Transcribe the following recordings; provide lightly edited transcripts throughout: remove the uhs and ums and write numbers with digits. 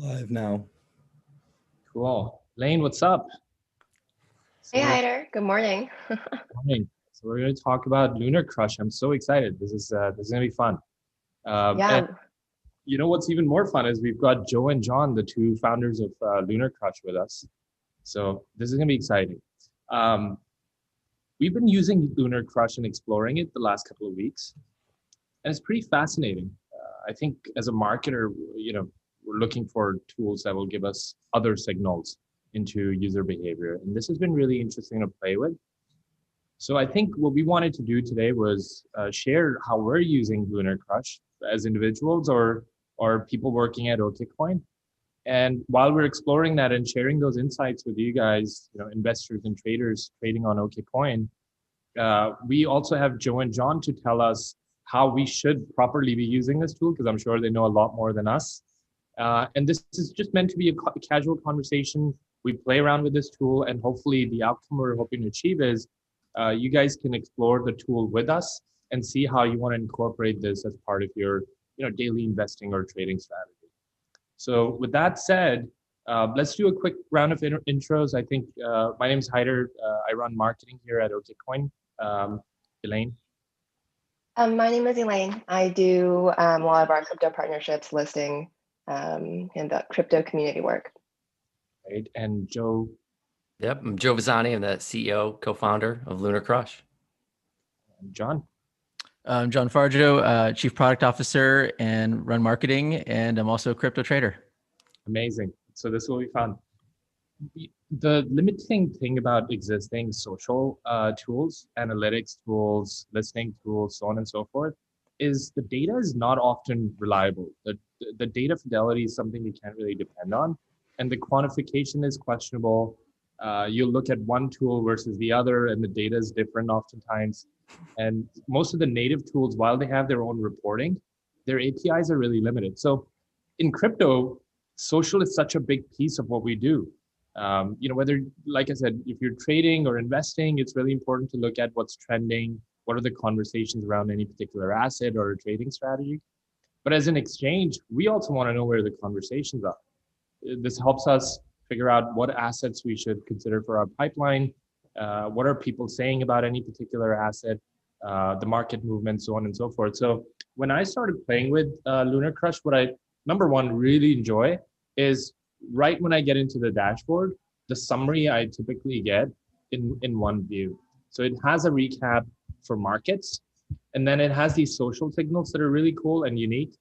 Live now. Cool. Lane, what's up? Hey, So we're Hyder. Good morning. morning. So we're going to talk about LunarCRUSH. I'm so excited. This is going to be fun. And Yeah, you know what's even more fun is we've got Joe and John, the two founders of LunarCRUSH, with us. So this is going to be exciting. Um, we've been using LunarCRUSH and exploring it the last couple of weeks, and it's pretty fascinating. I think as a marketer, we're looking for tools that will give us other signals into user behavior, and this has been really interesting to play with. So I think what we wanted to do today was share how we're using LunarCRUSH as individuals or people working at Okcoin. And while we're exploring that and sharing those insights with you guys, investors and traders trading on Okcoin, we also have Joe and John to tell us how we should properly be using this tool, because I'm sure they know a lot more than us. And this is just meant to be a casual conversation. We play around with this tool, and hopefully the outcome we're hoping to achieve is you guys can explore the tool with us and see how you want to incorporate this as part of your daily investing or trading strategy. So with that said, let's do a quick round of intros. I think my name is Hyder. I run marketing here at Okcoin. Elaine. my name is Elaine. I do a lot of our crypto partnerships, listing, and the crypto community work. Right. And Joe. Yep, I'm Joe Vezzani. I'm the CEO, co-founder of LunarCRUSH. And John. I'm Jon Farjo, Chief Product Officer and run marketing, and I'm also a crypto trader. Amazing. So this will be fun. The limiting thing about existing social tools, analytics tools, listening tools, so on and so forth, is the data is not often reliable. The data fidelity is something you can't really depend on, and the quantification is questionable. You look at one tool versus the other, and the data is different oftentimes. And most of the native tools, while they have their own reporting, their APIs are really limited. So in crypto, social is such a big piece of what we do. Whether, like I said, if you're trading or investing, it's really important to look at what's trending, what are the conversations around any particular asset or a trading strategy. But as an exchange, we also want to know where the conversations are. This helps us figure out what assets we should consider for our pipeline. What are people saying about any particular asset, the market movement, so on and so forth. So when I started playing with LunarCRUSH, what I, number one, really enjoy is right when I get into the dashboard, the summary I typically get in one view. So it has a recap for markets, and then it has these social signals that are really cool and unique.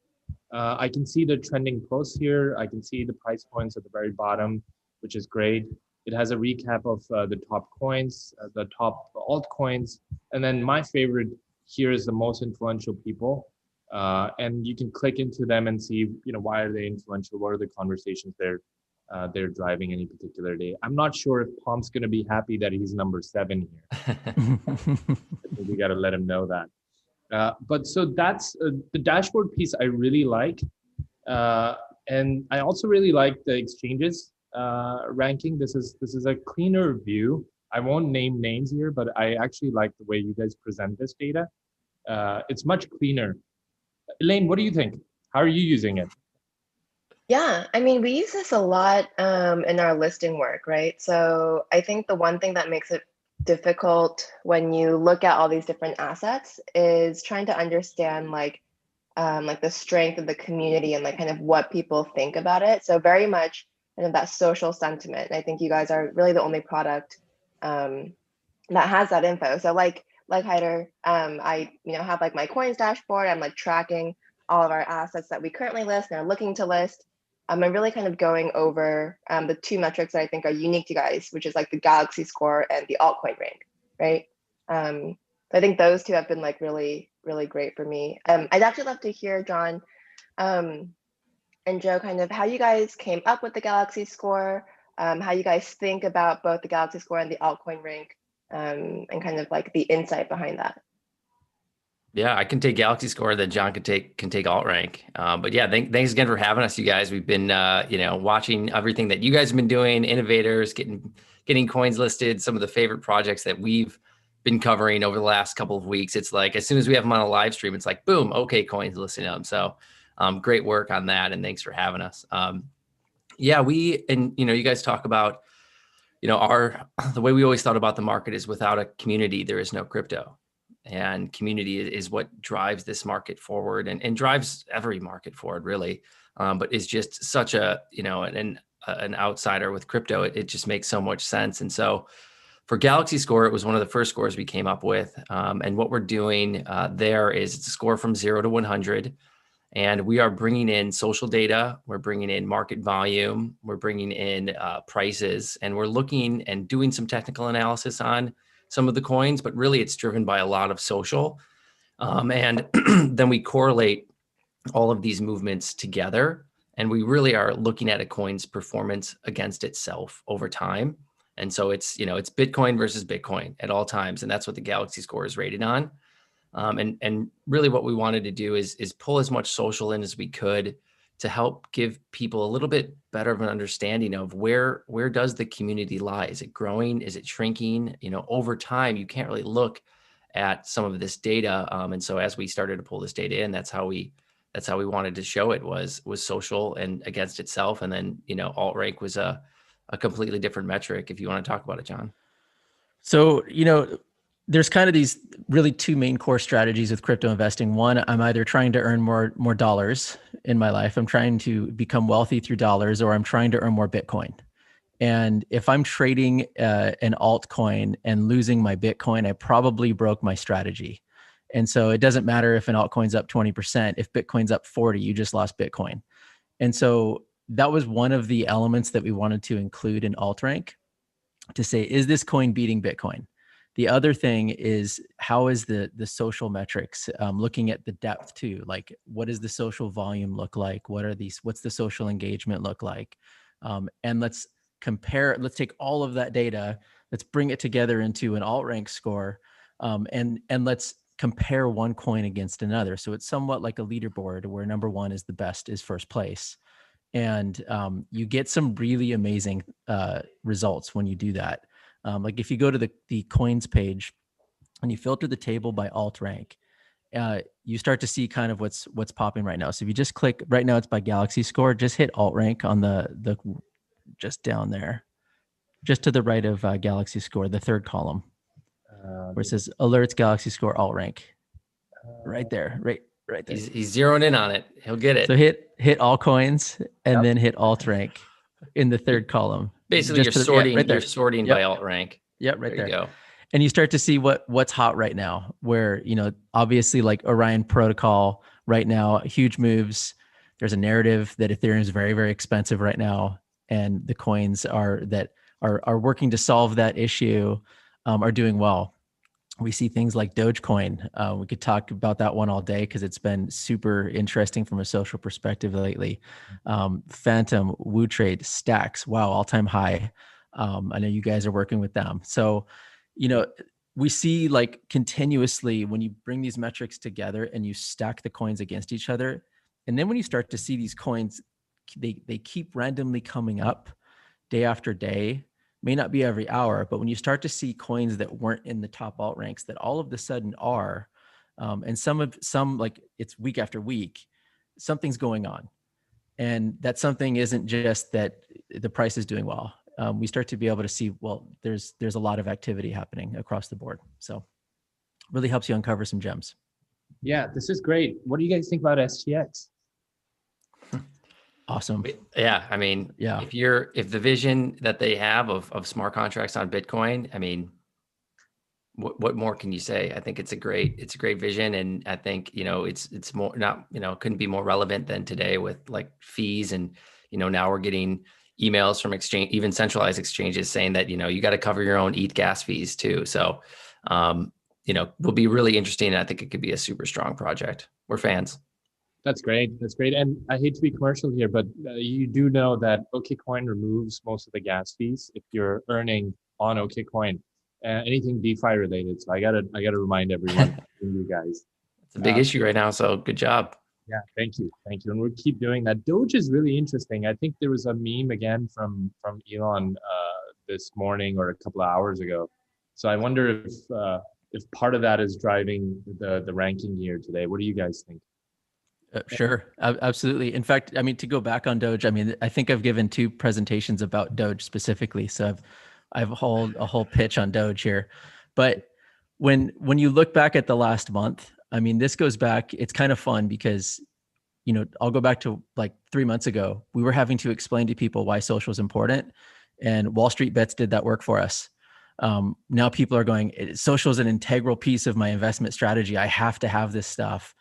I can see the trending posts here. I can see the price points at the very bottom, which is great. It has a recap of the top coins, the top altcoins. And then my favorite here is the most influential people. And you can click into them and see, why are they influential? What are the conversations they're driving any particular day? I'm not sure if Pom's going to be happy that he's number 7 here. I think we got to let him know that. But so that's the dashboard piece I really like. And I also really like the exchanges ranking. This is a cleaner view. I won't name names here, but I actually like the way you guys present this data. It's much cleaner. Elaine, what do you think? How are you using it? Yeah, I mean, we use this a lot in our listing work, right? So I think the one thing that makes it difficult when you look at all these different assets is trying to understand like the strength of the community and like kind of what people think about it. So very much kind of that social sentiment. And I think you guys are really the only product that has that info. So like Hyder, I have like my coins dashboard. I'm like tracking all of our assets that we currently list and are looking to list. I'm really kind of going over the two metrics that I think are unique to you guys, which is like the Galaxy score and the altcoin rank, right? So I think those two have been like really, really great for me. I'd actually love to hear, John and Joe, kind of how you guys came up with the Galaxy score, how you guys think about both the Galaxy score and the altcoin rank, and kind of like the insight behind that. Yeah, I can take Galaxy score, then John can take alt rank. But yeah, thanks again for having us, you guys. We've been watching everything that you guys have been doing, innovators, getting coins listed, some of the favorite projects that we've been covering over the last couple of weeks. It's like as soon as we have them on a live stream, it's like boom, okay, coins listing them. So great work on that, and thanks for having us. Yeah, you guys talk about, the way we always thought about the market is without a community, there is no crypto. And community is what drives this market forward and drives every market forward, really. But is just such a, an outsider with crypto. It just makes so much sense. And so for Galaxy Score, it was one of the first scores we came up with. And what we're doing there is it's a score from 0 to 100. And we are bringing in social data, we're bringing in market volume, we're bringing in prices, and we're looking and doing some technical analysis on some of the coins, but really it's driven by a lot of social. And then we correlate all of these movements together, and we really are looking at a coin's performance against itself over time. And so it's Bitcoin versus Bitcoin at all times, and that's what the Galaxy Score is rated on. And really what we wanted to do is pull as much social in as we could to help give people a little bit better of an understanding of where does the community lie? Is it growing? Is it shrinking? Over time, you can't really look at some of this data. And so as we started to pull this data in, that's how we wanted to show it was social and against itself. And then, alt rank was a completely different metric, if you want to talk about it, Jon. So, there's kind of these really two main core strategies with crypto investing. One, I'm either trying to earn more dollars in my life. I'm trying to become wealthy through dollars, or I'm trying to earn more Bitcoin. And if I'm trading an altcoin and losing my Bitcoin, I probably broke my strategy. And so it doesn't matter if an altcoin's up 20%. If Bitcoin's up 40, you just lost Bitcoin. And so that was one of the elements that we wanted to include in alt rank, to say, is this coin beating Bitcoin? The other thing is, how is the social metrics, looking at the depth too? Like, what does the social volume look like? What's the social engagement look like? And let's take all of that data, let's bring it together into an alt rank score, and let's compare one coin against another. So it's somewhat like a leaderboard where number one is the best, is first place. And you get some really amazing results when you do that. Like if you go to the coins page and you filter the table by alt rank, you start to see kind of what's popping right now. So if you just click, right now it's by Galaxy Score, just hit alt rank on the just down there, just to the right of Galaxy Score, the third column, where it says alerts Galaxy Score alt rank, right there, right there. He's zeroing in on it. He'll get it. So hit all coins and then hit alt rank in the third column. Basically, you're sorting. Right there. You're sorting by alt rank. Yep, right there. You go. And you start to see what's hot right now. Where obviously, like Orion Protocol right now, huge moves. There's a narrative that Ethereum is very, very expensive right now, and the coins are working to solve that issue are doing well. We see things like Dogecoin. We could talk about that one all day because it's been super interesting from a social perspective lately. Phantom, WooTrade, Stacks, wow, all-time high. I know you guys are working with them. So, we see like continuously when you bring these metrics together and you stack the coins against each other. And then when you start to see these coins, they keep randomly coming up day after day. May not be every hour, but when you start to see coins that weren't in the top alt ranks that all of a sudden are, and some like it's week after week, something's going on. And that something isn't just that the price is doing well. We start to be able to see, well, there's a lot of activity happening across the board. So really helps you uncover some gems. Yeah, this is great. What do you guys think about STX? Awesome. Yeah. I mean, yeah. If the vision that they have of smart contracts on Bitcoin, I mean, what more can you say? I think it's a great vision. And I think, it's more not, couldn't be more relevant than today with like fees. And, now we're getting emails from even centralized exchanges saying that, you got to cover your own ETH gas fees too. So, will be really interesting. I think it could be a super strong project. We're fans. That's great. That's great. And I hate to be commercial here, but you do know that Okcoin removes most of the gas fees if you're earning on Okcoin, anything DeFi related. So I gotta remind everyone, you guys. It's a big issue right now. So good job. Yeah, thank you, and we'll keep doing that. Doge is really interesting. I think there was a meme again from Elon this morning or a couple of hours ago. So I wonder if part of that is driving the ranking here today. What do you guys think? Sure, absolutely. In fact, I mean, to go back on Doge, I mean, I think I've given 2 presentations about Doge specifically, so I've a whole pitch on Doge here. But when you look back at the last month, I mean, this goes back. It's kind of fun because, you know, I'll go back to like 3 months ago. We were having to explain to people why social is important, and Wall Street Bets did that work for us. Now people are going, social is an integral piece of my investment strategy. I have to have this stuff.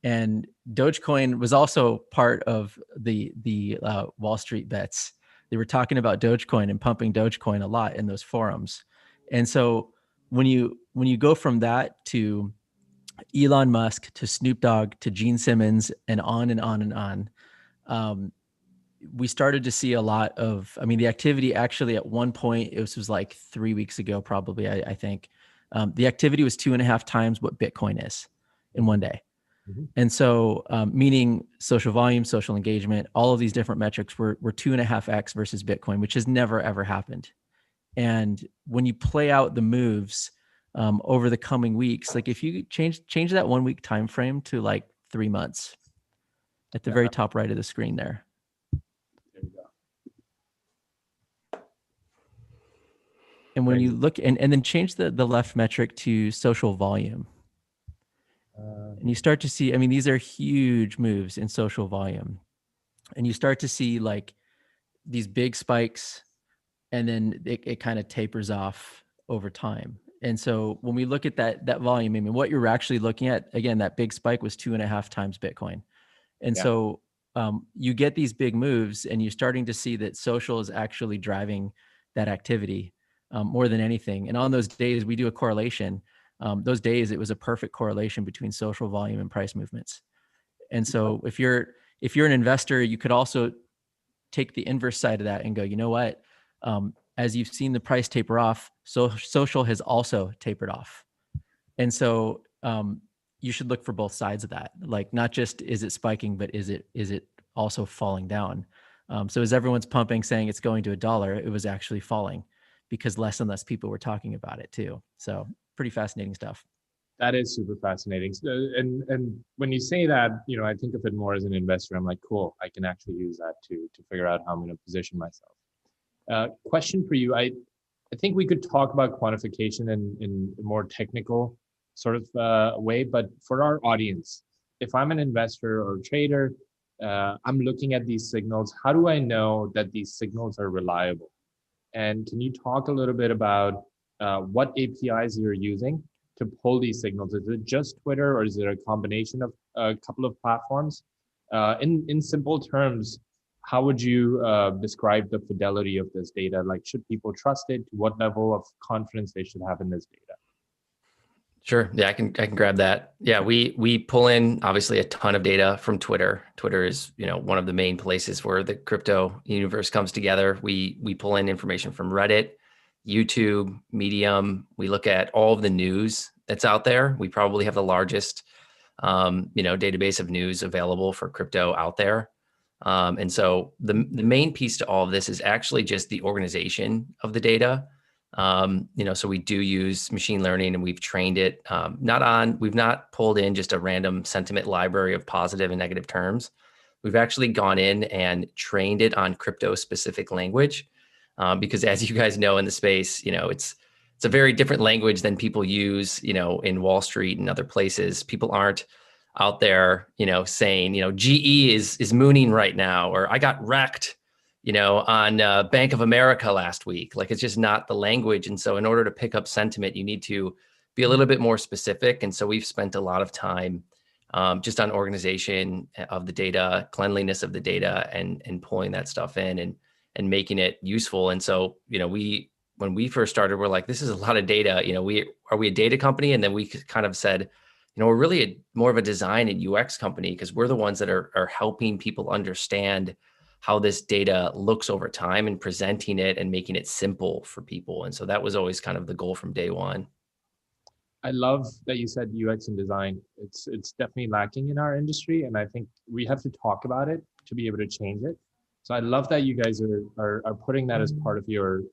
And Dogecoin was also part of the Wall Street Bets. They were talking about Dogecoin and pumping Dogecoin a lot in those forums. And so when you go from that to Elon Musk to Snoop Dogg to Gene Simmons and on and on and on, we started to see a lot of, I mean, the activity actually at one point, it was like 3 weeks ago, probably, I think, the activity was 2.5 times what Bitcoin is in one day. Mm-hmm. And so, meaning social volume, social engagement, all of these different metrics were 2.5x versus Bitcoin, which has never, ever happened. And when you play out the moves over the coming weeks, like if you change that 1 week time frame to like 3 months at the very top right of the screen there. There you go. And when you look and then change the left metric to social volume. And you start to see, I mean, these are huge moves in social volume. And you start to see like these big spikes, and then it kind of tapers off over time. And so when we look at that volume, I mean, what you're actually looking at, again, that big spike was 2.5 times Bitcoin. And so you get these big moves, and you're starting to see that social is actually driving that activity more than anything. And on those days, we do a correlation. Those days, it was a perfect correlation between social volume and price movements. And so if you're an investor, you could also take the inverse side of that and go, you know what? As you've seen the price taper off, so social has also tapered off. And so you should look for both sides of that. Like, not just is it spiking, but is it also falling down? So as everyone's pumping, saying it's going to $1, it was actually falling because less and less people were talking about it too. So pretty fascinating stuff. That is super fascinating. So, and when you say that, you know, I think of it more as an investor. I'm like, cool, I can actually use that to figure out how I'm going to position myself. Question for you. I think we could talk about quantification in a more technical sort of way, but for our audience, if I'm an investor or trader, I'm looking at these signals. How do I know that these signals are reliable? And can you talk a little bit about what APIs you're using to pull these signals? Is it just Twitter, or is it a combination of a couple of platforms? In simple terms, how would you describe the fidelity of this data? Like, should people trust it? What level of confidence they should have in this data? Sure. Yeah, I can grab that. Yeah, we pull in obviously a ton of data from Twitter. Twitter is, you know, one of the main places where the crypto universe comes together. We pull in information from Reddit, YouTube, Medium. We look at all of the news that's out there. We probably have the largest, database of news available for crypto out there. And so the main piece to all of this is actually just the organization of the data. So we do use machine learning, and we've trained it. We've not pulled in just a random sentiment library of positive and negative terms. We've actually gone in and trained it on crypto specific language. Because as you guys know in the space, you know, it's a very different language than people use, you know, in Wall Street and other places. People aren't out there, you know, saying, you know, GE is mooning right now, or I got wrecked, you know, on Bank of America last week. Like, it's just not the language. And so in order to pick up sentiment, you need to be a little bit more specific. And so we've spent a lot of time just on organization of the data, cleanliness of the data, and pulling that stuff in and making it useful. And so, you know, when we first started, we're like, this is a lot of data. You know, are we a data company? And then we kind of said, you know, we're really more of a design and UX company, because we're the ones that are helping people understand how this data looks over time and presenting it and making it simple for people. And so that was always kind of the goal from day one. I love that you said UX and design. It's definitely lacking in our industry, and I think we have to talk about it to be able to change it. So I love that you guys are putting that as part of your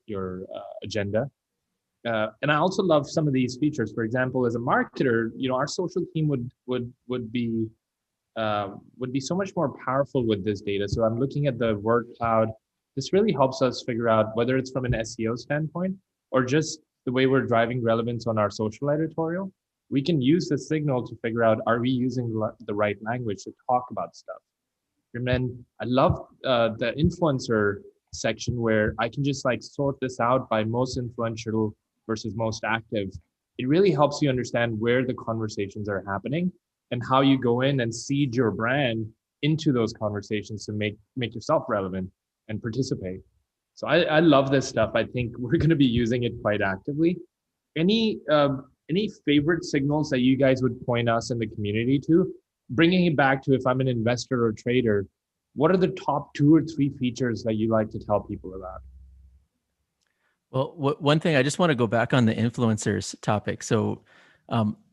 agenda. And I also love some of these features. For example, as a marketer, you know, our social team would be would be so much more powerful with this data. So I'm looking at the word cloud. This really helps us figure out whether it's from an SEO standpoint or just the way we're driving relevance on our social editorial. We can use the signal to figure out, are we using the right language to talk about stuff? And then I love the influencer section where I can just like sort this out by most influential versus most active. It really helps you understand where the conversations are happening and how you go in and seed your brand into those conversations to make yourself relevant and participate. So I love this stuff. I think we're going to be using it quite actively. Any favorite signals that you guys would point us in the community to? Bringing it back to if I'm an investor or trader, what are the top 2 or 3 features that you like to tell people about? Well, one thing I just want to go back on the influencers topic. So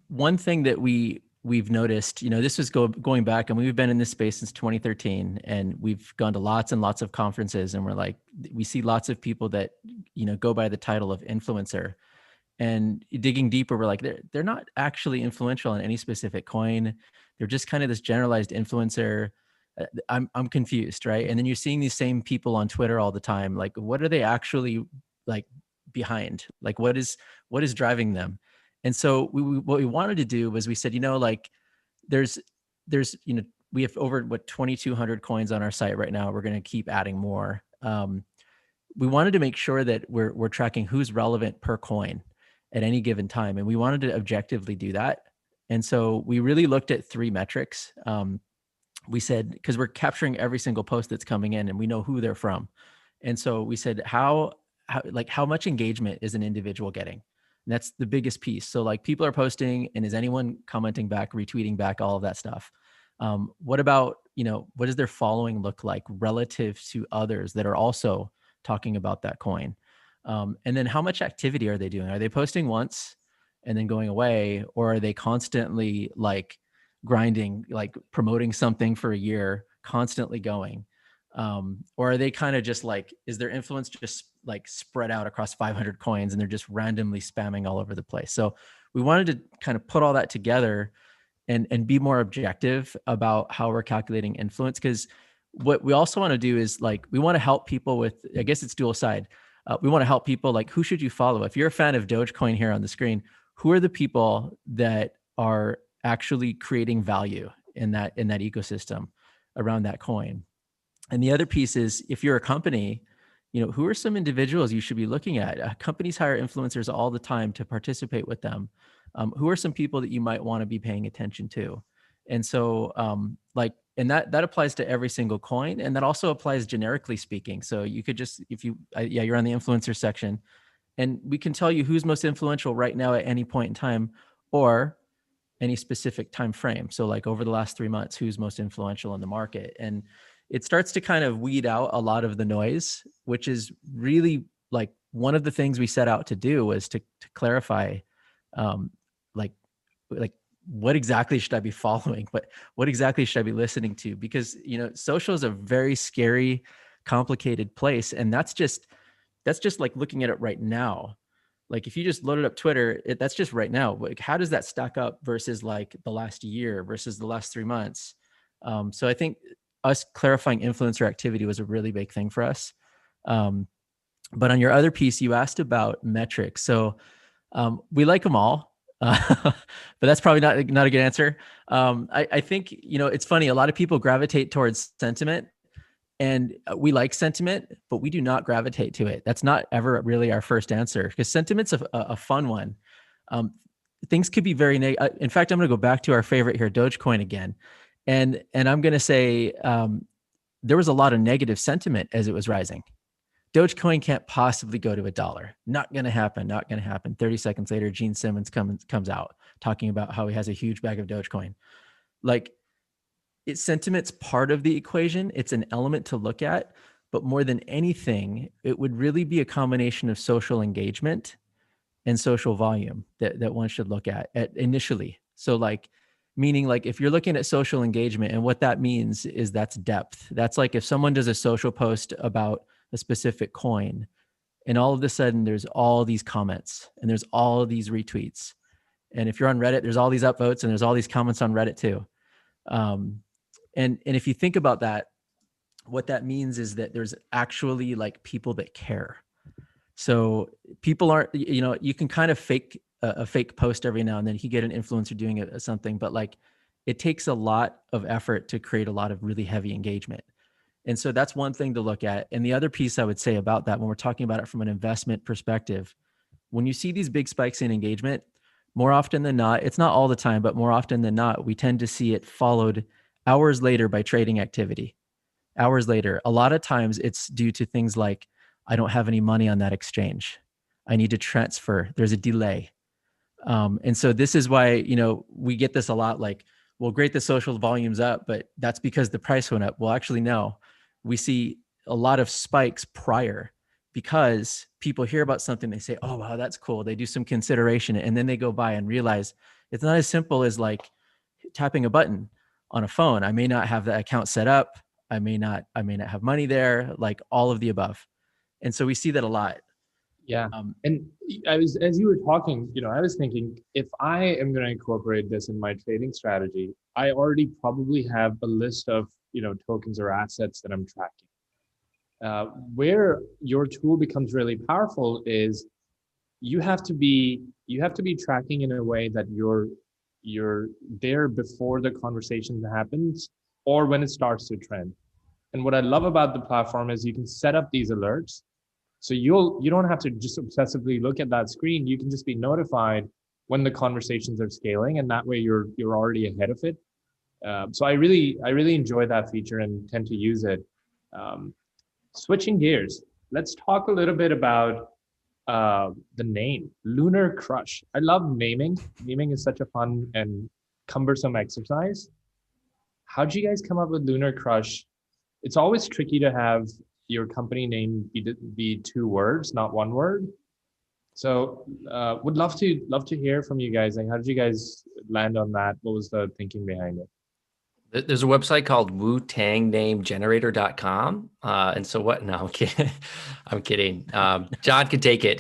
one thing that we've noticed, this was going back, and we've been in this space since 2013, and we've gone to lots and lots of conferences, and we see lots of people that, go by the title of influencer. And digging deeper, we're like, they're not actually influential in any specific coin. They're just kind of this generalized influencer. I'm confused, right? And then you're seeing these same people on Twitter all the time. Like, what are they actually like behind? Like, what is driving them? And so what we wanted to do was we said, there's we have over 2,200 coins on our site right now. We're going to keep adding more. We wanted to make sure that we're tracking who's relevant per coin at any given time. And we wanted to objectively do that. And so we really looked at 3 metrics. We said, because we're capturing every single post that's coming in and we know who they're from. And so we said, how much engagement is an individual getting? And that's the biggest piece. So like, people are posting, and is anyone commenting back, retweeting back, all of that stuff? What about, what does their following look like relative to others that are also talking about that coin? And then how much activity are they doing? Are they posting once and then going away? Or are they constantly like grinding, like promoting something for a year, constantly going? Or are they kind of just like, is their influence just like spread out across 500 coins and they're just randomly spamming all over the place? So we wanted to kind of put all that together and be more objective about how we're calculating influence. Because what we also want to do is like, we want to help people with, I guess it's dual side. We want to help people, like, who should you follow? If you're a fan of Dogecoin here on the screen, who are the people that are actually creating value in that ecosystem around that coin? And the other piece is, if you're a company, who are some individuals you should be looking at? Companies hire influencers all the time to participate with them. Who are some people that you might want to be paying attention to? And so and that applies to every single coin. And that also applies generically speaking. So you could just, you're on the influencer section, and we can tell you who's most influential right now at any point in time, or any specific time frame. So like over the last 3 months, who's most influential in the market? And it starts to kind of weed out a lot of the noise, which is really like one of the things we set out to do, was to clarify, like what exactly should I be following? What exactly should I be listening to? Because, social is a very scary, complicated place. And that's just like looking at it right now. Like, if you just loaded up Twitter, that's just right now. Like, how does that stack up versus like the last year versus the last 3 months? So I think us clarifying influencer activity was a really big thing for us. But on your other piece, you asked about metrics. So we like them all. But that's probably not a good answer. I think, it's funny. A lot of people gravitate towards sentiment, and we like sentiment, but we do not gravitate to it. That's not ever really our first answer, because sentiment's a fun one. Things could be very negative. In fact, I'm going to go back to our favorite here, Dogecoin again. And I'm going to say there was a lot of negative sentiment as it was rising. Dogecoin can't possibly go to $1. Not going to happen. Not going to happen. 30 seconds later, Gene Simmons comes out talking about how he has a huge bag of Dogecoin. Like, sentiment's part of the equation. It's an element to look at, but more than anything, it would really be a combination of social engagement and social volume that one should look at initially. So like, meaning like, if you're looking at social engagement, and what that means is that's depth. That's like if someone does a social post about a specific coin, and all of a sudden there's all these comments and there's all of these retweets. And if you're on Reddit, there's all these upvotes and there's all these comments on Reddit too. And if you think about that, what that means is that there's actually like people that care. So people aren't, you can kind of fake a fake post every now and then. You get an influencer doing something, but like it takes a lot of effort to create a lot of really heavy engagement. And so that's one thing to look at. And the other piece I would say about that, when we're talking about it from an investment perspective, when you see these big spikes in engagement, more often than not, it's not all the time, but more often than not, we tend to see it followed hours later by trading activity. Hours later, a lot of times it's due to things like, I don't have any money on that exchange. I need to transfer. There's a delay. And so this is why, we get this a lot, like, well, great, the social volume's up, but that's because the price went up. Well, actually, no, we see a lot of spikes prior because people hear about something, they say, oh, wow, that's cool. They do some consideration, and then they go by and realize it's not as simple as like tapping a button on a phone. I may not have the account set up. I may not have money there, like all of the above. And so we see that a lot. Yeah. And as you were talking, I was thinking, if I am going to incorporate this in my trading strategy, I already probably have a list of, tokens or assets that I'm tracking. Where your tool becomes really powerful is you have to be tracking in a way that you're there before the conversation happens or when it starts to trend. And what I love about the platform is you can set up these alerts. So you don't have to just obsessively look at that screen. You can just be notified when the conversations are scaling, and that way you're already ahead of it. So I really enjoy that feature and tend to use it. Switching gears, let's talk a little bit about the name, LunarCRUSH. I love naming. Naming is such a fun and cumbersome exercise. How'd you guys come up with LunarCRUSH? It's always tricky to have your company name be two words, not one word. So would love to hear from you guys. Like, how did you guys land on that? What was the thinking behind it? There's a website called WuTangNameGenerator.com. And so what? No, I'm kidding. I'm kidding. Jon could take it.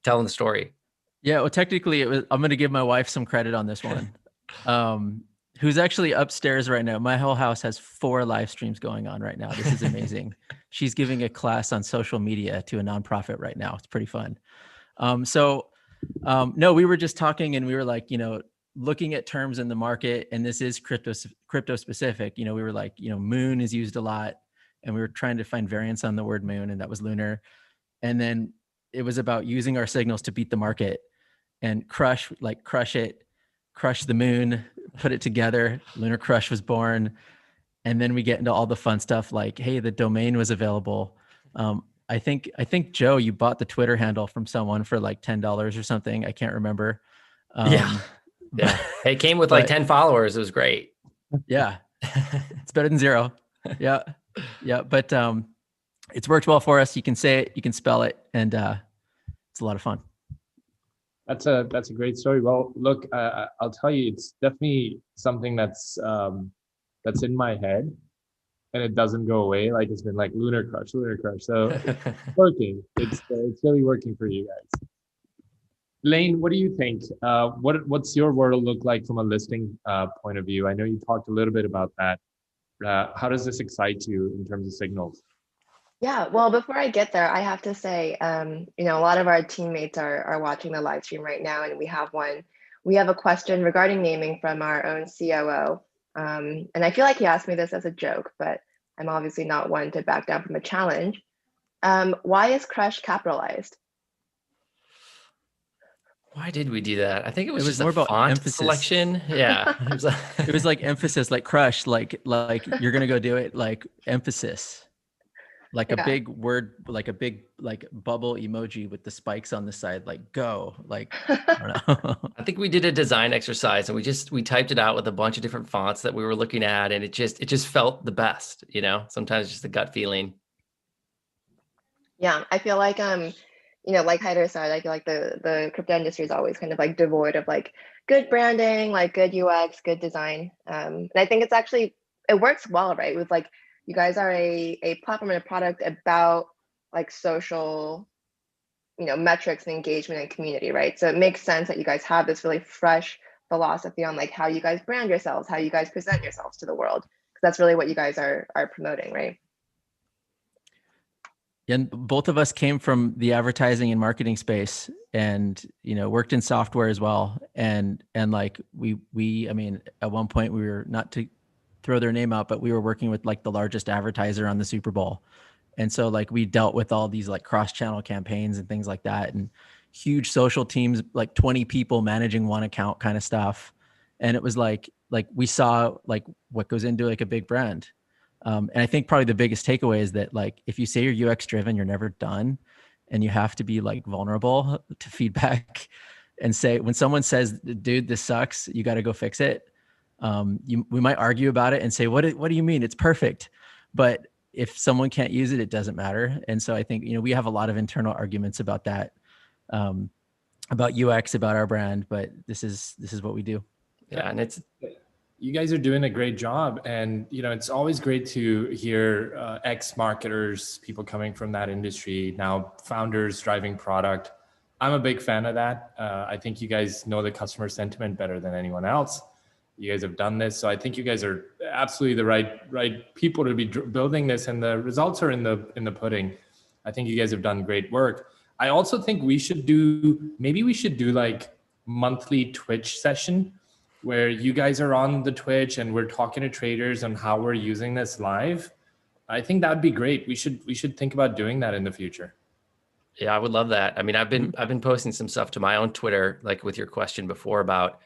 Tell him the story. Yeah, well, technically I'm going to give my wife some credit on this one. Who's actually upstairs right now. My whole house has 4 live streams going on right now. This is amazing. She's giving a class on social media to a nonprofit right now. It's pretty fun. No, we were just talking and we were like, looking at terms in the market, and this is crypto specific. We were like, moon is used a lot, and we were trying to find variants on the word moon, and that was lunar. And then it was about using our signals to beat the market, and crush it, crush the moon, put it together. LunarCRUSH was born. And then we get into all the fun stuff like, hey, the domain was available. I think Joe, you bought the Twitter handle from someone for like $10 or something. I can't remember. Yeah. It came with like 10 followers. It was great. Yeah. It's better than 0. Yeah. Yeah. But it's worked well for us. You can say it, you can spell it, and it's a lot of fun. That's a great story. Well, look, I'll tell you, it's definitely something that's in my head, and it doesn't go away. Like, it's been like LunarCRUSH. So it's working. It's really working for you guys. Lane, what do you think? What's your world look like from a listing point of view? I know you talked a little bit about that. How does this excite you in terms of signals? Yeah, well, before I get there, I have to say, a lot of our teammates are watching the live stream right now, and we have a question regarding naming from our own COO. And I feel like he asked me this as a joke, but I'm obviously not one to back down from a challenge. Why is CRUSH capitalized? Why did we do that? I think it was just more a about font emphasis. Selection. Yeah. It was like emphasis, like crush, like you're going to go do it, like emphasis. Like a big word, like a big bubble emoji with the spikes on the side, like go, like I don't know. I think we did a design exercise and we typed it out with a bunch of different fonts that we were looking at, and it just felt the best, sometimes just a gut feeling. Yeah, I feel like like Hyder said, I feel like the crypto industry is always kind of like devoid of like good branding, like good UX, good design. And I think it works well, right? With like, you guys are a platform and a product about like social, metrics and engagement and community, right? So it makes sense that you guys have this really fresh philosophy on like how you guys brand yourselves, how you guys present yourselves to the world, because that's really what you guys are promoting, right? And both of us came from the advertising and marketing space, and worked in software as well. And like we I mean, at one point we were, not to throw their name out, but we were working with like the largest advertiser on the Super Bowl. And so like we dealt with all these like cross-channel campaigns and things like that, and huge social teams, like 20 people managing one account kind of stuff. And it was like we saw like what goes into like a big brand. And I think probably the biggest takeaway is that like, if you say you're UX driven, you're never done, and you have to be like vulnerable to feedback and say, when someone says, dude, this sucks, you got to go fix it. We might argue about it and say, what do you mean? It's perfect. But if someone can't use it, it doesn't matter. And so I think, we have a lot of internal arguments about that, about UX, about our brand, but this is what we do. Yeah. And you guys are doing a great job. And, it's always great to hear ex-marketers, people coming from that industry, now founders driving product. I'm a big fan of that. I think you guys know the customer sentiment better than anyone else. You guys have done this. So I think you guys are absolutely the right people to be building this, and the results are in the pudding. I think you guys have done great work. I also think we should do like monthly Twitch session where you guys are on the Twitch and we're talking to traders on how we're using this live. I think that'd be great. We should think about doing that in the future. Yeah, I would love that. I mean, I've been posting some stuff to my own Twitter, like with your question before about,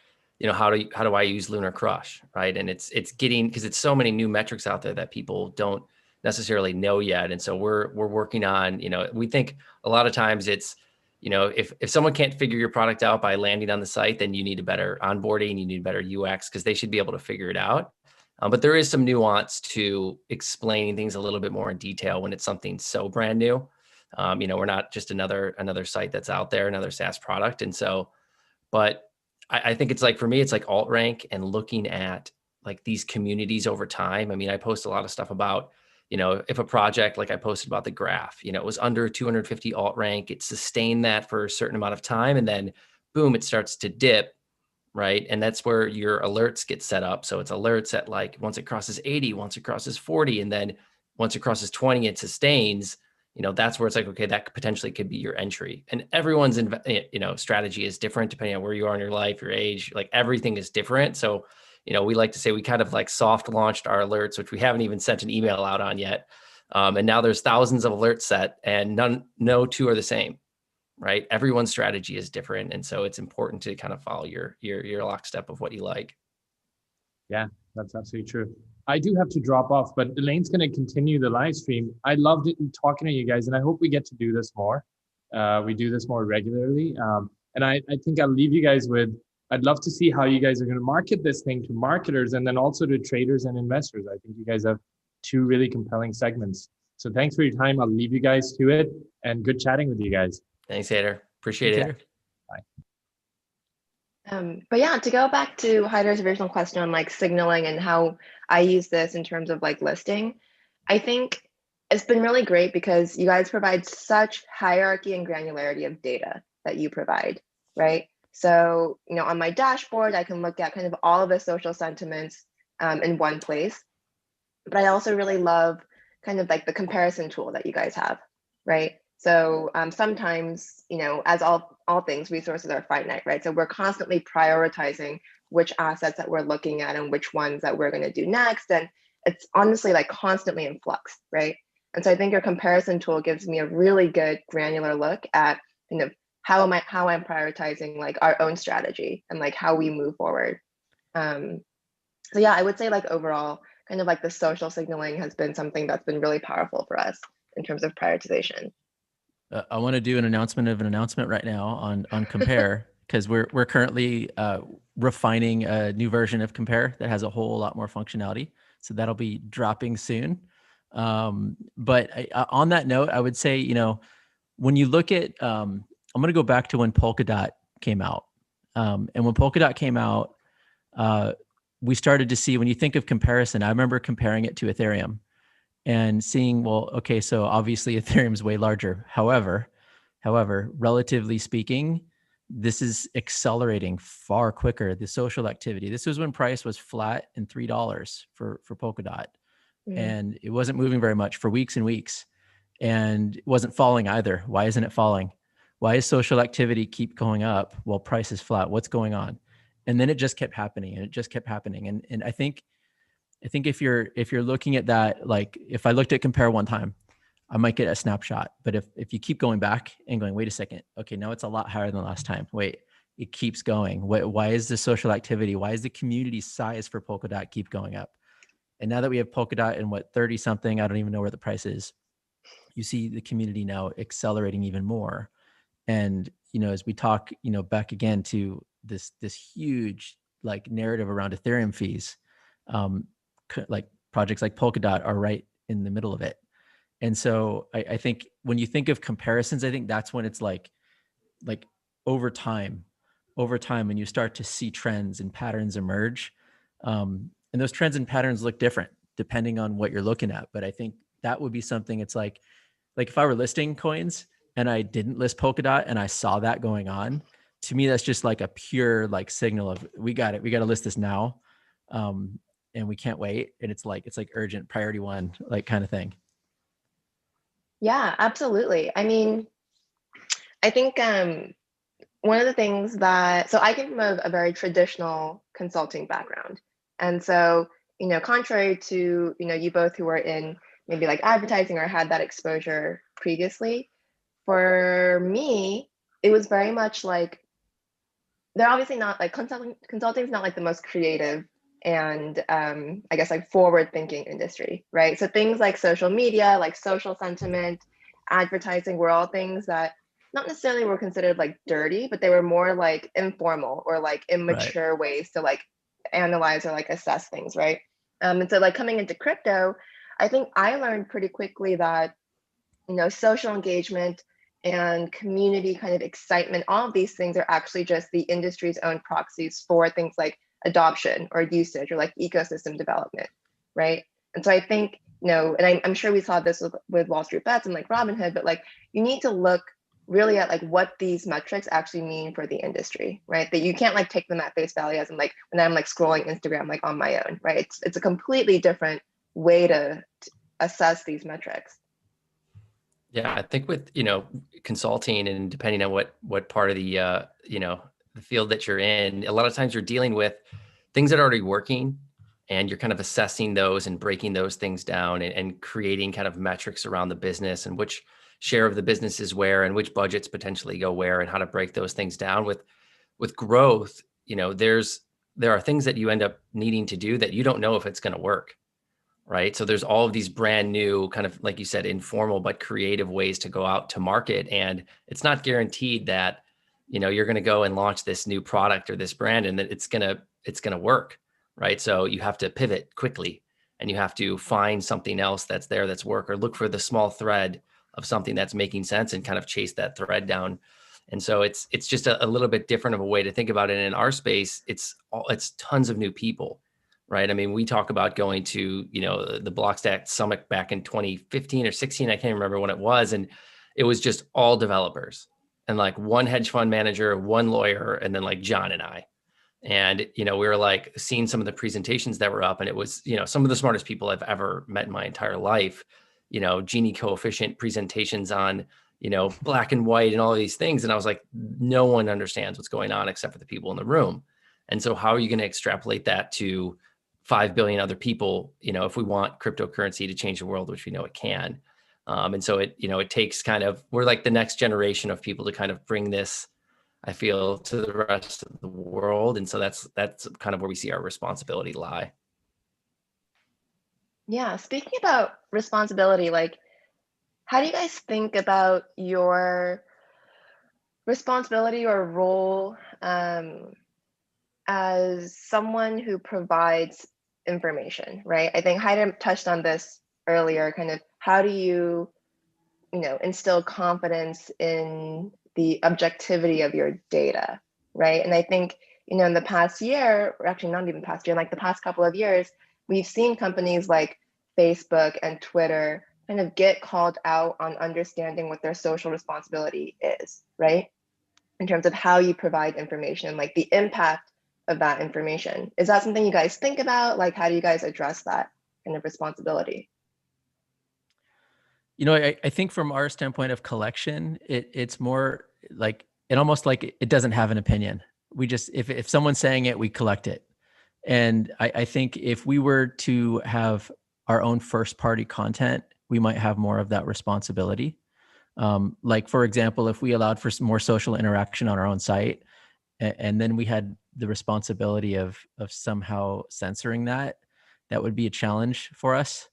how do I use LunarCRUSH, right? And it's getting, because it's so many new metrics out there that people don't necessarily know yet. And so we're working on, we think a lot of times it's, if someone can't figure your product out by landing on the site, then you need a better onboarding, you need better UX, because they should be able to figure it out. But there is some nuance to explaining things a little bit more in detail when it's something so brand new. We're not just another site that's out there, another SaaS product. And so, but I think it's like, for me, it's like alt rank and looking at like these communities over time. I mean, I post a lot of stuff about, if a project, like I posted about the graph, it was under 250 alt rank, it sustained that for a certain amount of time, and then boom, it starts to dip, right? And that's where your alerts get set up. So it's alerts at like, once it crosses 80, once it crosses 40, and then once it crosses 20, it sustains. That's where it's like, okay, that potentially could be your entry. And everyone's, strategy is different depending on where you are in your life, your age, like everything is different. So, we like to say we kind of like soft launched our alerts, which we haven't even sent an email out on yet. And now there's thousands of alerts set, and no two are the same, right? Everyone's strategy is different. And so it's important to kind of follow your lockstep of what you like. Yeah, that's absolutely true. I do have to drop off, but Elaine's going to continue the live stream. I loved it talking to you guys, and I hope we get to do this more. We do this more regularly. And I think I'll leave you guys with, I'd love to see how you guys are going to market this thing to marketers and then also to traders and investors. I think you guys have two really compelling segments. So thanks for your time. I'll leave you guys to it, and good chatting with you guys. Thanks, Hader. Appreciate it. Bye. But yeah, to go back to Hyder's original question on like signaling and how I use this in terms of like listing, I think it's been really great because you guys provide such hierarchy and granularity of data that you provide, right? So, on my dashboard, I can look at kind of all of the social sentiments in one place. But I also really love kind of like the comparison tool that you guys have, right? So sometimes, as all things, resources are finite, right? So we're constantly prioritizing which assets that we're looking at and which ones that we're going to do next. And it's honestly like constantly in flux, right? And so I think your comparison tool gives me a really good granular look at how I'm prioritizing like our own strategy and like how we move forward. So yeah, I would say like overall, kind of like the social signaling has been something that's been really powerful for us in terms of prioritization. I want to do an announcement of an announcement right now on Compare, because we're currently refining a new version of Compare that has a whole lot more functionality. So that'll be dropping soon. But on that note, I would say, when you look at, I'm going to go back to when Polkadot came out. And when Polkadot came out, we started to see, when you think of comparison, I remember comparing it to Ethereum and seeing, well, okay, so obviously Ethereum's way larger. However, relatively speaking, this is accelerating far quicker. The social activity. This was when price was flat and $3 for Polkadot, and it wasn't moving very much for weeks and weeks, and it wasn't falling either. Why isn't it falling? Why is social activity keep going up while price is flat? What's going on? And then it just kept happening, and it just kept happening. And I think if you're looking at that, like if I looked at compare one time, I might get a snapshot. But if you keep going back and going, wait a second, okay, now it's a lot higher than last time. Wait, it keeps going. Why is the social activity? Why is the community size for Polkadot keep going up? And now that we have Polkadot in 30 something, I don't even know where the price is. You see the community now accelerating even more. And, as we talk, back again to this huge like narrative around Ethereum fees, like projects like Polkadot are right in the middle of it. And so I think when you think of comparisons, I think that's when it's like over time, when you start to see trends and patterns emerge. And those trends and patterns look different depending on what you're looking at. But I think that would be something, it's like if I were listing coins and I didn't list Polkadot and I saw that going on, to me, that's just like a pure like signal of we got to list this now. And we can't wait. And it's like urgent, priority one, like kind of thing. Yeah, absolutely. I mean, I think one of the things so I came from a very traditional consulting background. And so, contrary to, you both who were in maybe like advertising or had that exposure previously, for me, it was very much like, they're obviously not like consulting is not like the most creative and I guess like forward thinking industry, right? So things like social media, like social sentiment, advertising were all things that not necessarily were considered like dirty, but they were more like informal or like immature ways to like analyze or like assess things, right? And so like coming into crypto, I think I learned pretty quickly that, social engagement and community kind of excitement, all of these things are actually just the industry's own proxies for things like adoption or usage or like ecosystem development, right? And so I think, and I'm sure we saw this with Wall Street Bets and like Robinhood, but like you need to look really at like what these metrics actually mean for the industry, right? That you can't like take them at face value as in like when I'm like scrolling Instagram like on my own, right? It's a completely different way to assess these metrics. Yeah, I think with, consulting and depending on what part of the, the field that you're in, a lot of times you're dealing with things that are already working and you're kind of assessing those and breaking those things down and creating kind of metrics around the business and which share of the business is where and which budgets potentially go where and how to break those things down. With growth, there are things that you end up needing to do that you don't know if it's going to work. Right. So there's all of these brand new kind of, like you said, informal but creative ways to go out to market. And it's not guaranteed that, you're going to go and launch this new product or this brand and that it's going to work. Right. So you have to pivot quickly and you have to find something else that's work or look for the small thread of something that's making sense and kind of chase that thread down. And so it's just a little bit different of a way to think about it. In our space, it's tons of new people. Right. I mean, we talk about going to, the Blockstack Summit back in 2015 or 16. I can't remember when it was. And it was just all developers and like one hedge fund manager, one lawyer, and then like John and I. And, we were like seeing some of the presentations that were up and it was, some of the smartest people I've ever met in my entire life, Gini coefficient presentations on, black and white and all of these things. And I was like, no one understands what's going on except for the people in the room. And so how are you going to extrapolate that to 5 billion other people, if we want cryptocurrency to change the world, which we know it can. And so it takes we're like the next generation of people to kind of bring this, I feel, to the rest of the world. And so that's kind of where we see our responsibility lie. Yeah. Speaking about responsibility, like, how do you guys think about your responsibility or role as someone who provides information, right? I think Haidar touched on this earlier, kind of how do you, instill confidence in the objectivity of your data, right? And I think, in the past year, or actually not even past year, like the past couple of years, we've seen companies like Facebook and Twitter kind of get called out on understanding what their social responsibility is, right? in terms of how you provide information, like the impact of that information. Is that something you guys think about? Like, how do you guys address that kind of responsibility? You know, I think from our standpoint of collection, it's more like it almost like it doesn't have an opinion. We just, if someone's saying it, we collect it. And I think if we were to have our own first party content, we might have more of that responsibility. Like, for example, if we allowed for some more social interaction on our own site, and then we had the responsibility of somehow censoring that, that would be a challenge for us.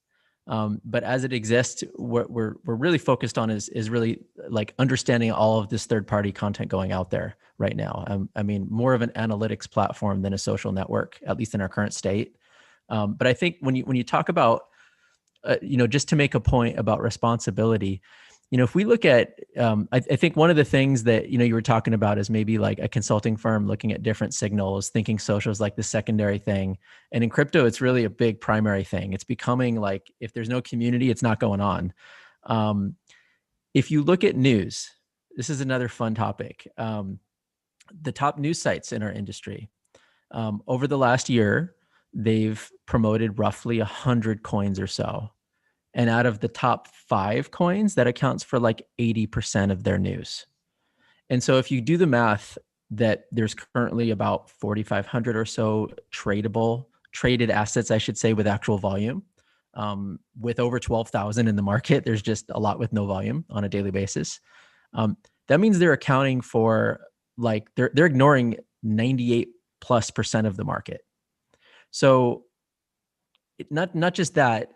But as it exists, what we're really focused on is really like understanding all of this third party content going out there right now. I mean, more of an analytics platform than a social network, at least in our current state. But I think when you talk about, just to make a point about responsibility, if we look at, I think one of the things that, you were talking about is maybe like a consulting firm looking at different signals, thinking social is like the secondary thing. And in crypto, it's really a big primary thing. It's becoming like, if there's no community, it's not going on. If you look at news, this is another fun topic. The top news sites in our industry, over the last year, they've promoted roughly 100 coins or so. And out of the top 5 coins, that accounts for like 80% of their news. And so if you do the math, that there's currently about 4,500 or so traded assets, I should say, with actual volume. With over 12,000 in the market, there's just a lot with no volume on a daily basis. That means they're accounting for like, they're ignoring 98+% of the market. So not just that,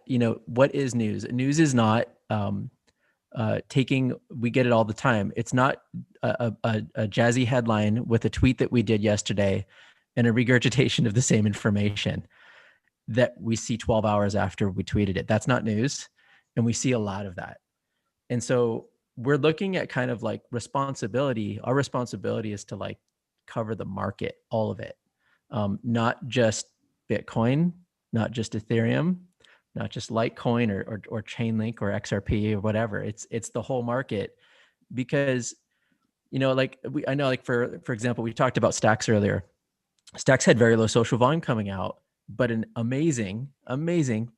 what is news? News is not we get it all the time. It's not a jazzy headline with a tweet that we did yesterday and a regurgitation of the same information that we see 12 hours after we tweeted it. That's not news. And we see a lot of that. And so we're looking at kind of like responsibility. Our responsibility is to like cover the market, all of it, not just Bitcoin, not just Ethereum, not just Litecoin or Chainlink or XRP or whatever. It's the whole market, because I know like for example, we talked about Stacks earlier. Stacks had very low social volume coming out, but an amazing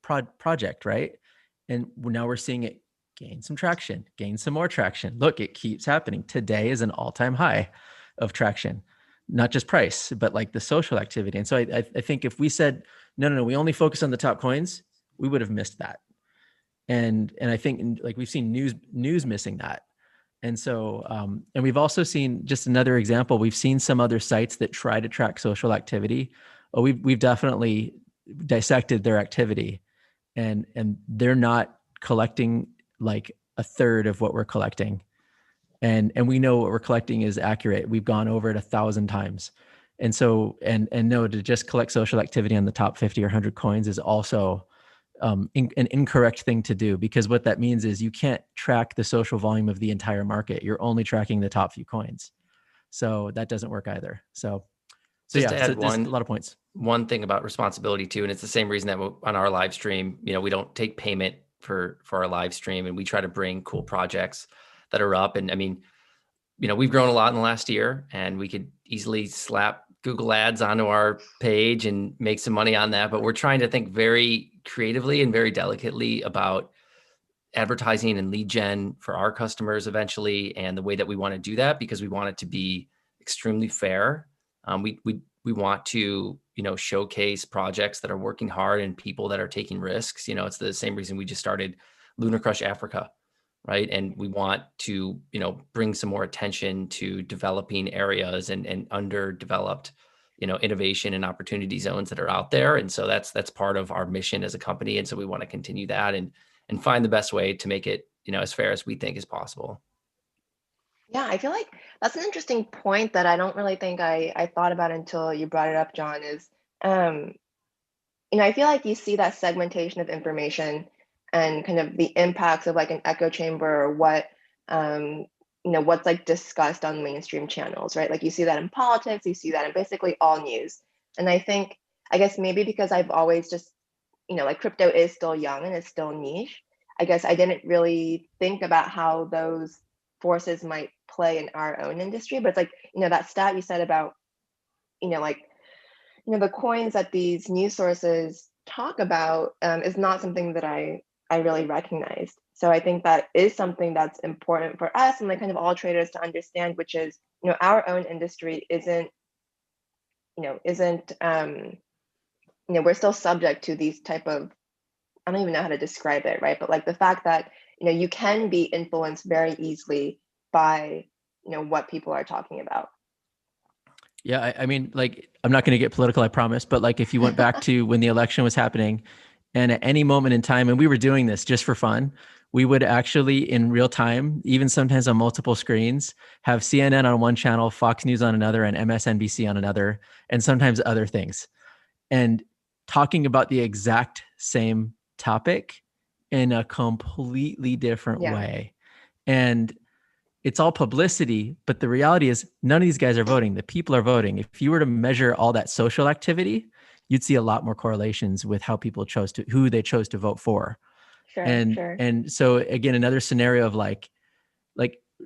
project, right? And now we're seeing it gain some traction, gain some more traction. Look, it keeps happening. Today is an all-time high of traction, not just price, but like the social activity. And so I think if we said, no, we only focus on the top coins, we would have missed that. And I think like we've seen news missing that. And so, and we've also seen, just another example, we've seen some other sites that try to track social activity. We've definitely dissected their activity, and they're not collecting like a third of what we're collecting. And we know what we're collecting is accurate. We've gone over it 1,000 times. And so, and no, to just collect social activity on the top 50 or 100 coins is also an incorrect thing to do, because what that means is you can't track the social volume of the entire market. You're only tracking the top few coins. So that doesn't work either. So just yeah, to add there's a lot of points. One thing about responsibility too, and it's the same reason that on our live stream, we don't take payment for our live stream, and we try to bring cool projects that are up. And I mean, we've grown a lot in the last year, and we could easily slap Google ads onto our page and make some money on that. But we're trying to think very creatively and very delicately about advertising and lead gen for our customers eventually, and the way that we want to do that, because we want it to be extremely fair. We want to, showcase projects that are working hard and people that are taking risks. It's the same reason we just started LunarCRUSH Africa, right? And we want to, bring some more attention to developing areas and underdeveloped, innovation and opportunity zones that are out there. And so that's part of our mission as a company. And so we want to continue that and find the best way to make it, as fair as we think is possible. Yeah, I feel like that's an interesting point that I don't really think I thought about until you brought it up, Jon, is, I feel like you see that segmentation of information and kind of the impacts of like an echo chamber, or what, what's like discussed on mainstream channels, right? Like you see that in politics, you see that in basically all news. And I guess maybe because I've always just, like crypto is still young and it's still niche, I guess I didn't really think about how those forces might play in our own industry. But it's like, that stat you said about, like, the coins that these news sources talk about is not something that I really recognized. So I think that is something that's important for us and like kind of all traders to understand, which is, our own industry isn't, we're still subject to these type of, I don't even know how to describe it, right? But like the fact that, you can be influenced very easily by, what people are talking about. Yeah, I mean, like, I'm not going to get political, I promise. But like, if you went back to when the election was happening, and at any moment in time, and we were doing this just for fun, we would actually in real time, even sometimes on multiple screens, have CNN on one channel, Fox News on another, and MSNBC on another, and sometimes other things, and talking about the exact same topic in a completely different way. And it's all publicity, but the reality is none of these guys are voting. The people are voting. If you were to measure all that social activity, you'd see a lot more correlations with how people who they chose to vote for. Sure, and so again, another scenario of like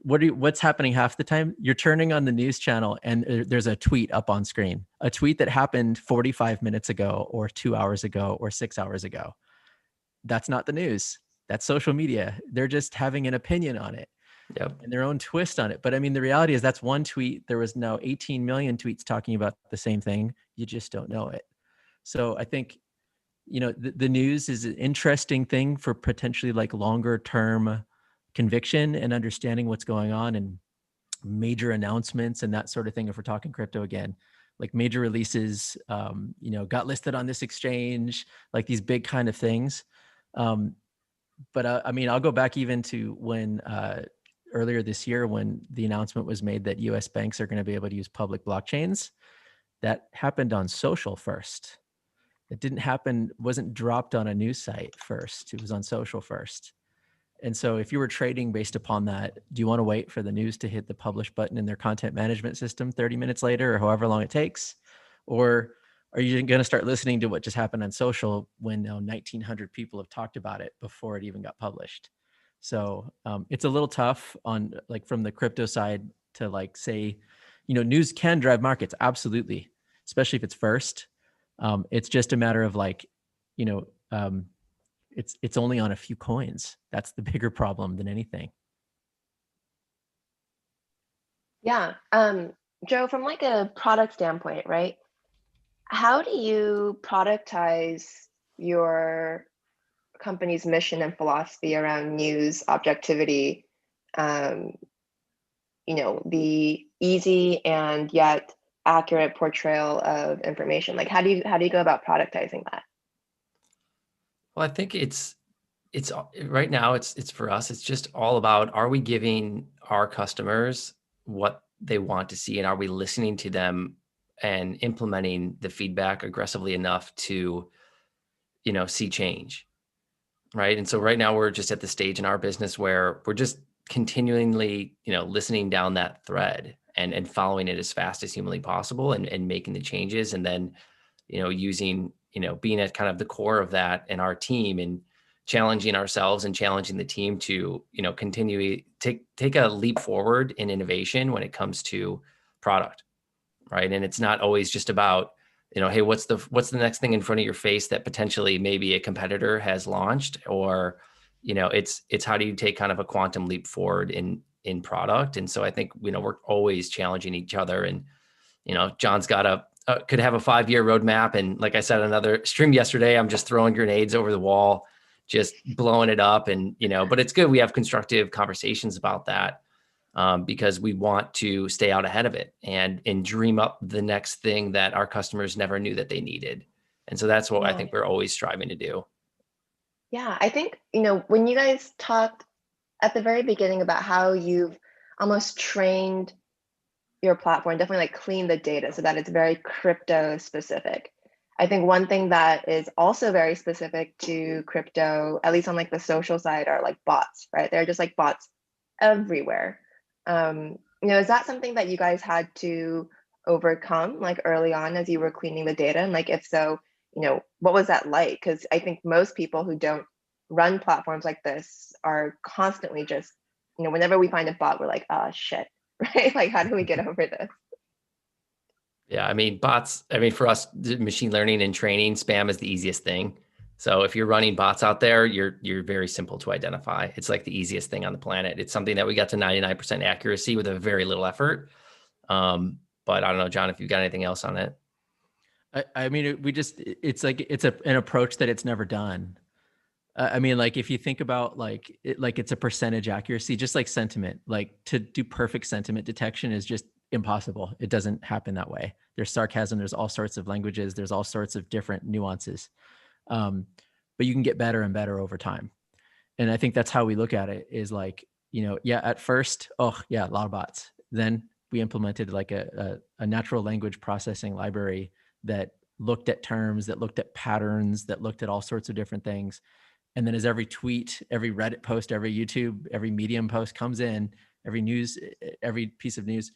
what's happening half the time? You're turning on the news channel and there's a tweet up on screen, a tweet that happened 45 minutes ago or 2 hours ago or 6 hours ago. That's not the news. That's social media. They're just having an opinion on it. Yep. And their own twist on it. But I mean, the reality is that's one tweet. There was now 18 million tweets talking about the same thing. You just don't know it. So I think, the news is an interesting thing for potentially like longer term conviction and understanding what's going on and major announcements and that sort of thing. If we're talking crypto again, like major releases, got listed on this exchange, like these big kind of things. But I mean, I'll go back even to when, earlier this year when the announcement was made that US banks are going to be able to use public blockchains. That happened on social first. It wasn't dropped on a news site first. It was on social first. And so if you were trading based upon that, do you want to wait for the news to hit the publish button in their content management system 30 minutes later or however long it takes? Or are you going to start listening to what just happened on social when now 1,900 people have talked about it before it even got published? So it's a little tough on like from the crypto side to like say, news can drive markets. Absolutely. Especially if it's first. It's just a matter of like, it's only on a few coins. That's the bigger problem than anything. Yeah. Joe, from like a product standpoint, right? How do you productize your company's mission and philosophy around news, objectivity, the easy and yet accurate portrayal of information? Like, how do you go about productizing that? Well, I think it's right now it's for us, it's just all about, are we giving our customers what they want to see, and are we listening to them and implementing the feedback aggressively enough to, see change. Right. And so right now we're just at the stage in our business where we're just continually, listening down that thread and following it as fast as humanly possible and making the changes. And then, using, being at kind of the core of that in our team and challenging ourselves and challenging the team to, continue take a leap forward in innovation when it comes to product. Right. And it's not always just about, hey, what's the next thing in front of your face that potentially maybe a competitor has launched, or, it's how do you take kind of a quantum leap forward in product. And so I think, we're always challenging each other, and, Jon's got could have a 5-year roadmap. And like I said, another stream yesterday, I'm just throwing grenades over the wall, just blowing it up. And, but it's good. We have constructive conversations about that. Because we want to stay out ahead of it and dream up the next thing that our customers never knew that they needed. And so that's what I think we're always striving to do. Yeah, I think, when you guys talked at the very beginning about how you've almost trained your platform, definitely like clean the data so that it's very crypto specific. I think one thing that is also very specific to crypto, at least on like the social side, are like bots, right? They're just like bots everywhere. Is that something that you guys had to overcome like early on as you were cleaning the data? And like, if so, what was that like? Because I think most people who don't run platforms like this are constantly just, whenever we find a bot, we're like, oh shit, right? Like, how do we get over this? Yeah, I mean, bots, I mean, for us, machine learning and training, spam is the easiest thing. So if you're running bots out there, you're very simple to identify. It's like the easiest thing on the planet. It's something that we got to 99% accuracy with a very little effort. But I don't know, John, if you've got anything else on it. I mean, it's like, it's an approach that it's never done. I mean, like if you think about like it's a percentage accuracy, just like sentiment, like to do perfect sentiment detection is just impossible. It doesn't happen that way. There's sarcasm, there's all sorts of languages, there's all sorts of different nuances. But you can get better and better over time. And I think that's how we look at it is like, yeah, at first, oh yeah, a lot of bots. Then we implemented like a natural language processing library that looked at terms, that looked at patterns, that looked at all sorts of different things. And then as every tweet, every Reddit post, every YouTube, every Medium post comes in, every piece of news,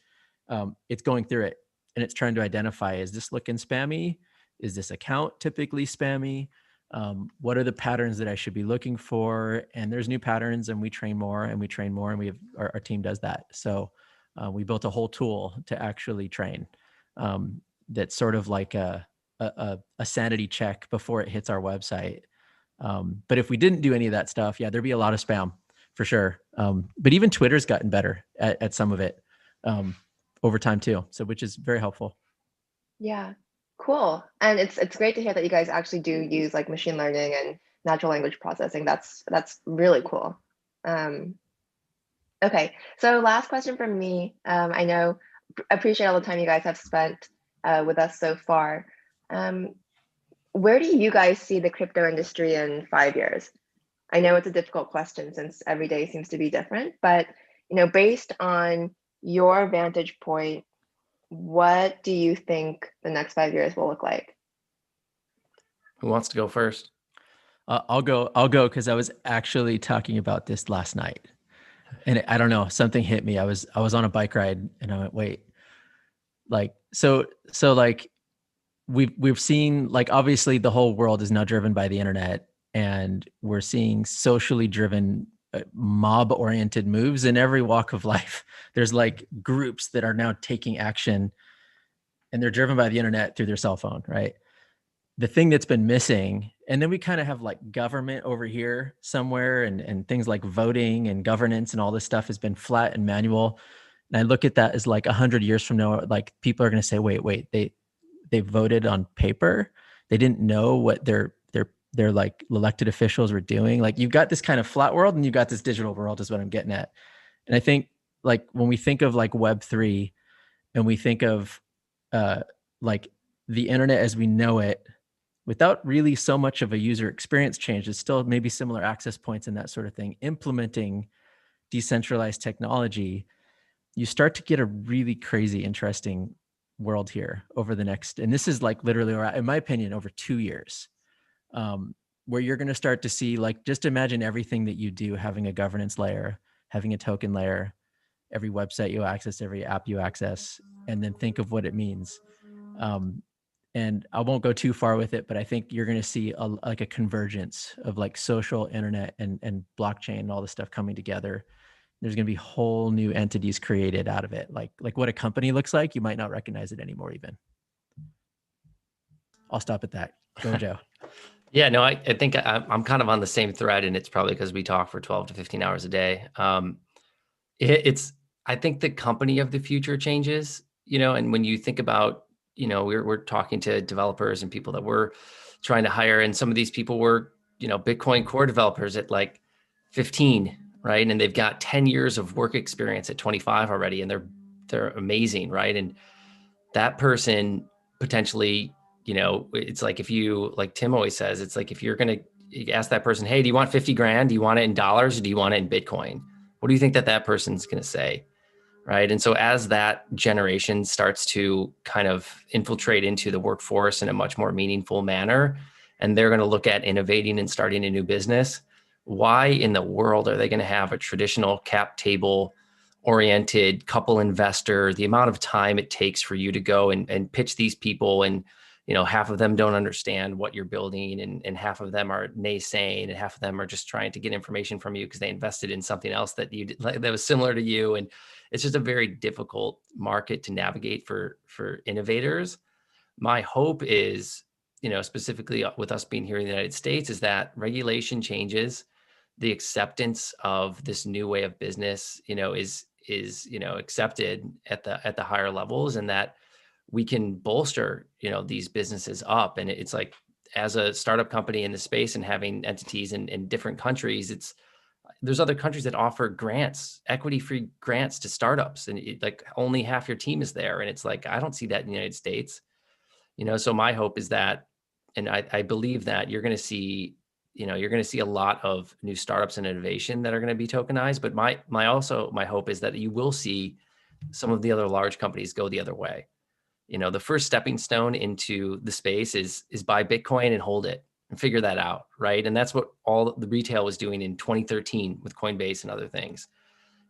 it's going through it and it's trying to identify, is this looking spammy? Is this account typically spammy? What are the patterns that I should be looking for? And there's new patterns and we train more and we train more and our team does that. So we built a whole tool to actually train that's sort of like a sanity check before it hits our website. But if we didn't do any of that stuff, yeah, there'd be a lot of spam for sure. But even Twitter's gotten better at some of it over time too. So, which is very helpful. Yeah, cool. And it's great to hear that you guys actually do use like machine learning and natural language processing. That's really cool. Okay, so last question from me. I appreciate all the time you guys have spent with us so far. Where do you guys see the crypto industry in 5 years? I know it's a difficult question since every day seems to be different, but based on your vantage point, what do you think the next 5 years will look like? Who wants to go first? I'll go because I was actually talking about this last night, and I don't know, something hit me. I was on a bike ride, and I went, wait, like so like we've seen, like, obviously the whole world is now driven by the internet, and we're seeing socially driven mob oriented moves in every walk of life. There's like groups that are now taking action and they're driven by the internet through their cell phone, right? The thing that's been missing, and then we kind of have like government over here somewhere, and things like voting and governance and all this stuff has been flat and manual. And I look at that as like 100 years from now, like people are going to say, wait, they voted on paper. They didn't know what their like elected officials were doing. Like you've got this kind of flat world and you've got this digital world is what I'm getting at. And I think like when we think of like Web3 and we think of like the internet as we know it, without really so much of a user experience change, it's still maybe similar access points and that sort of thing, implementing decentralized technology, you start to get a really crazy, interesting world here over the next, and this is like literally, in my opinion, over 2 years, where you're going to start to see, like, just imagine everything that you do having a governance layer, having a token layer, every website you access, every app you access, and then think of what it means. And I won't go too far with it, but I think you're going to see like a convergence of like social, internet, and blockchain and all this stuff coming together. There's going to be whole new entities created out of it. Like what a company looks like, you might not recognize it anymore even. I'll stop at that. Go, Joe. Yeah, no, I think I'm kind of on the same thread, and it's probably because we talk for 12 to 15 hours a day. I think the company of the future changes, and when you think about, we're talking to developers and people that we're trying to hire, and some of these people were, Bitcoin core developers at like 15, right? And they've got 10 years of work experience at 25 already, and they're amazing, right? And that person potentially, it's like if you, like Tim always says, it's like if you're going to ask that person, hey, do you want 50 grand? Do you want it in dollars or do you want it in Bitcoin? What do you think that person's going to say? Right. And so as that generation starts to kind of infiltrate into the workforce in a much more meaningful manner, and they're going to look at innovating and starting a new business, why in the world are they going to have a traditional cap table oriented couple investor, the amount of time it takes for you to go and pitch these people and half of them don't understand what you're building, and half of them are naysaying, and half of them are just trying to get information from you because they invested in something else that that was similar to you. And it's just a very difficult market to navigate for innovators. My hope is, specifically with us being here in the United States, is that regulation changes, the acceptance of this new way of business, is accepted at the higher levels, and that we can bolster, these businesses up. And it's like, as a startup company in the space and having entities in different countries, there's other countries that offer grants, equity-free grants to startups, and like only half your team is there. And it's like, I don't see that in the United States, so my hope is that, and I believe that you're going to see a lot of new startups and innovation that are going to be tokenized. But my hope is that you will see some of the other large companies go the other way. The first stepping stone into the space is buy Bitcoin and hold it and figure that out, right? And that's what all the retail was doing in 2013 with Coinbase and other things.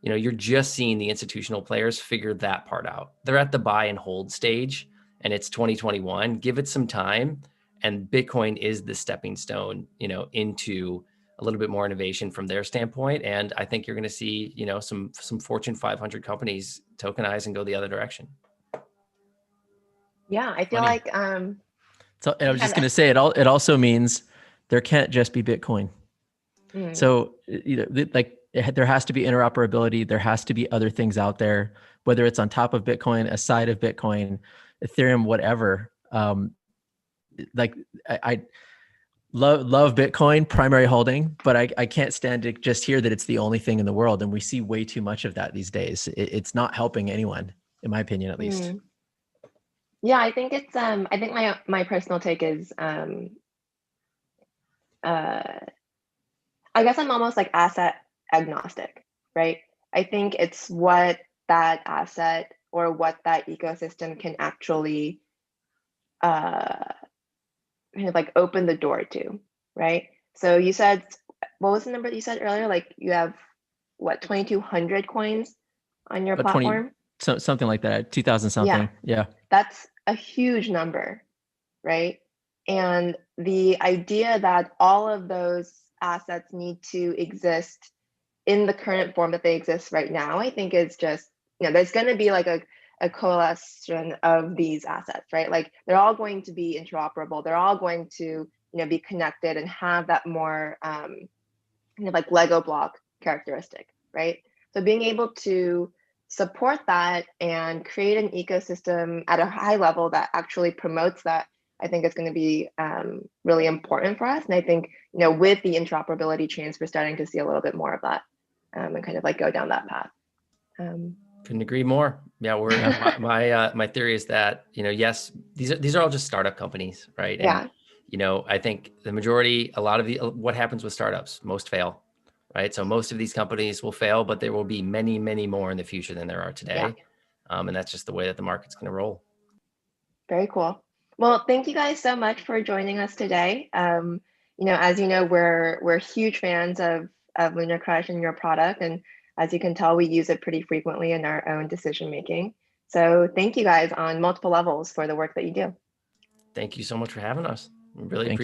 You're just seeing the institutional players figure that part out. They're at the buy and hold stage, and it's 2021. Give it some time, and Bitcoin is the stepping stone, into a little bit more innovation from their standpoint. And I think you're going to see, some Fortune 500 companies tokenize and go the other direction. Yeah, I feel Funny. like So I was just going to say, it also means there can't just be Bitcoin. So, there has to be interoperability. There has to be other things out there, whether it's on top of Bitcoin, aside of Bitcoin, Ethereum, whatever. I love Bitcoin primary holding, but I can't stand to just hear that it's the only thing in the world. And we see way too much of that these days. It's not helping anyone, in my opinion, at least. Yeah, I think it's I think my personal take is I guess I'm almost like asset agnostic, right? I think it's what that asset or what that ecosystem can actually kind of like open the door to, right? So you said, what was the number that you said earlier? Like you have what, 2,200 coins on your platform? Something like that, 2,000 something. Yeah. That's a huge number, right? And the idea that all of those assets need to exist in the current form that they exist right now, I think is just, there's going to be like a coalescence of these assets, right? Like they're all going to be interoperable. They're all going to, be connected and have that more kind of like Lego block characteristic, right? So being able to support that and create an ecosystem at a high level that actually promotes that, I think it's going to be really important for us. And I think, with the interoperability chains, we're starting to see a little bit more of that and kind of like go down that path. Couldn't agree more. Yeah, my theory is that, yes, these are all just startup companies, right? And, I think the majority, a lot of what happens with startups, most fail, right? So most of these companies will fail, but there will be many, many more in the future than there are today. And that's just the way that the market's going to roll. Very cool. Well, thank you guys so much for joining us today. As you know, we're huge fans of LunarCRUSH and your product. And as you can tell, we use it pretty frequently in our own decision making. So thank you guys on multiple levels for the work that you do. Thank you so much for having us. We really appreciate it.